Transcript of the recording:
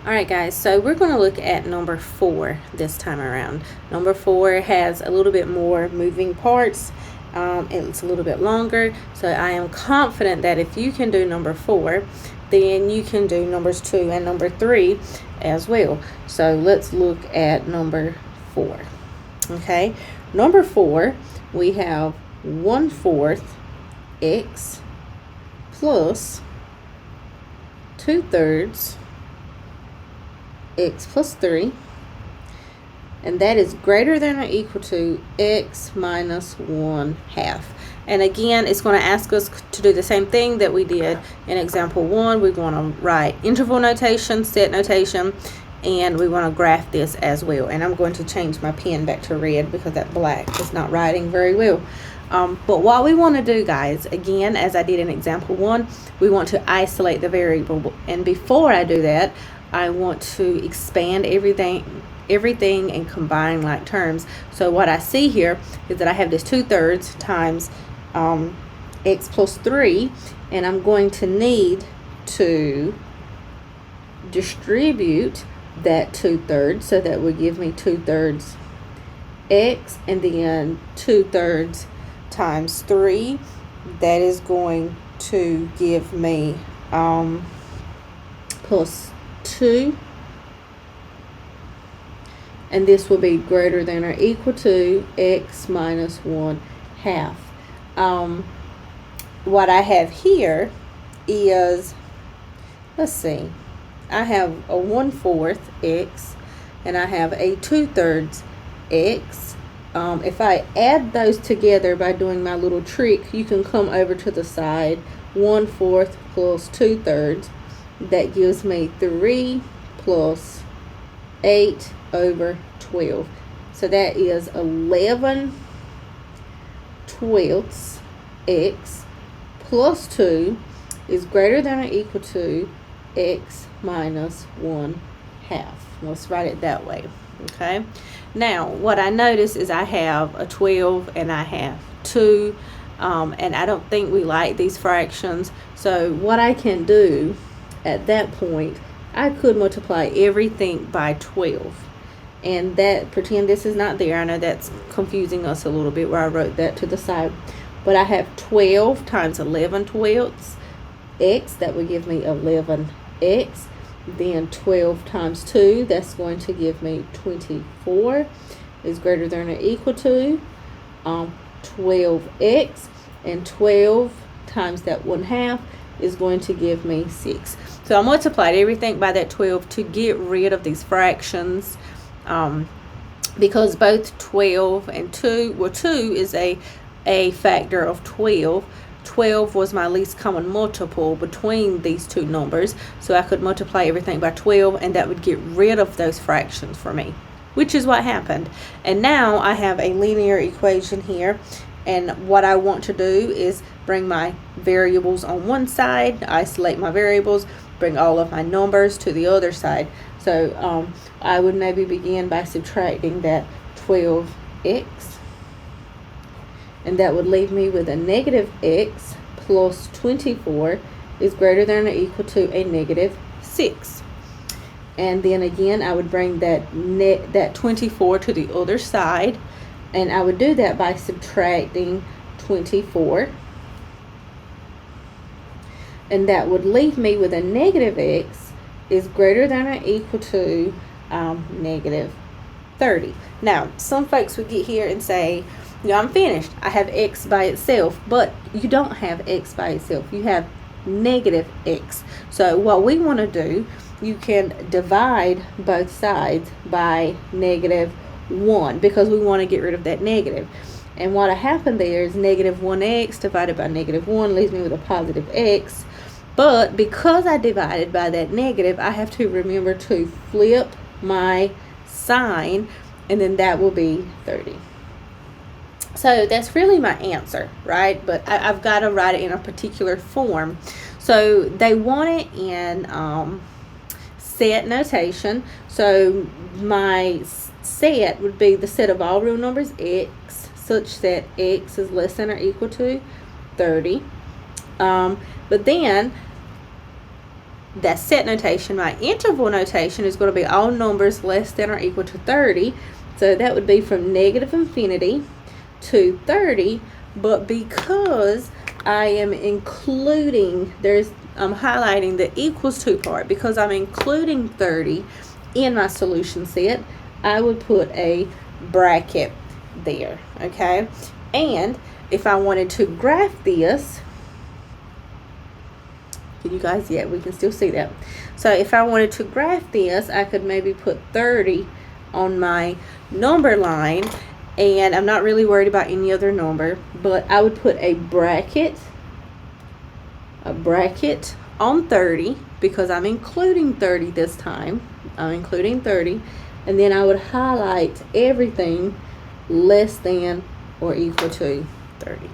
Alright guys, so we're going to look at number 4 this time around. Number 4 has a little bit more moving parts. It's a little bit longer, so I am confident that if you can do number 4, then you can do numbers 2 and number 3 as well. So let's look at number 4. Okay, number 4, we have 1/4 x plus 2/3 x plus 3, and that is greater than or equal to x minus 1/2. And again, it's going to ask us to do the same thing that we did in example 1. We're going to write interval notation, set notation, and we want to graph this as well. And I'm going to change my pen back to red because that black is not writing very well. But what we want to do, guys, again, as I did in example 1, we want to isolate the variable. And before I do that, I want to expand everything and combine like terms. So what I see here is that I have this 2/3 times x plus 3, and I'm going to need to distribute that 2/3, so that would give me 2/3 x, and then 2/3 times 3, that is going to give me plus 2, and this will be greater than or equal to x minus 1/2. What I have here is, let's see, I have a 1/4 x and I have a 2/3 x. If I add those together by doing my little trick, you can come over to the side. 1/4 plus 2/3, that gives me 3 plus 8/12. So that is 11/12 x plus 2 is greater than or equal to x minus 1/2. Let's write it that way. Okay. Now, what I notice is I have a 12 and I have 2. And I don't think we like these fractions. So what I can do at that point, I could multiply everything by 12. And that, pretend this is not there. I know that's confusing us a little bit where I wrote that to the side. But I have 12 times 11/12 x. That would give me 11x. Then 12 times 2, that's going to give me 24, is greater than or equal to 12x, and 12 times that 1/2 is going to give me 6. So I multiplied everything by that 12 to get rid of these fractions, because both 12 and 2, well, 2 is a factor of 12. 12 was my least common multiple between these two numbers, so I could multiply everything by 12, and that would get rid of those fractions for me, which is what happened. And now I have a linear equation here, and what I want to do is bring my variables on one side, isolate my variables, bring all of my numbers to the other side. So I would maybe begin by subtracting that 12x, and that would leave me with a negative x plus 24 is greater than or equal to a negative 6. And then again, I would bring that 24 to the other side, and I would do that by subtracting 24. And that would leave me with a negative x is greater than or equal to negative 30. Now, some folks would get here and say, I'm finished. I have x by itself, but you don't have x by itself. You have negative x. So what we want to do, you can divide both sides by -1 because we want to get rid of that negative. And what happened there is -1x divided by -1 leaves me with a positive x. But because I divided by that negative, I have to remember to flip my sign, and then that will be 30. So that's really my answer, right? But I've got to write it in a particular form. So they want it in set notation. So my set would be the set of all real numbers x, such that x is less than or equal to 30. But then That's set notation. My interval notation is going to be all numbers less than or equal to 30. So that would be from negative infinity to 30. But because I am including, I'm highlighting the equals to part, because I'm including 30 in my solution set, I would put a bracket there, okay? And if I wanted to graph this, can you guys, yeah, we can still see that. So if I wanted to graph this, I could maybe put 30 on my number line, and I'm not really worried about any other number, but I would put a bracket on 30 because I'm including 30 this time. I'm including 30, and then I would highlight everything less than or equal to 30.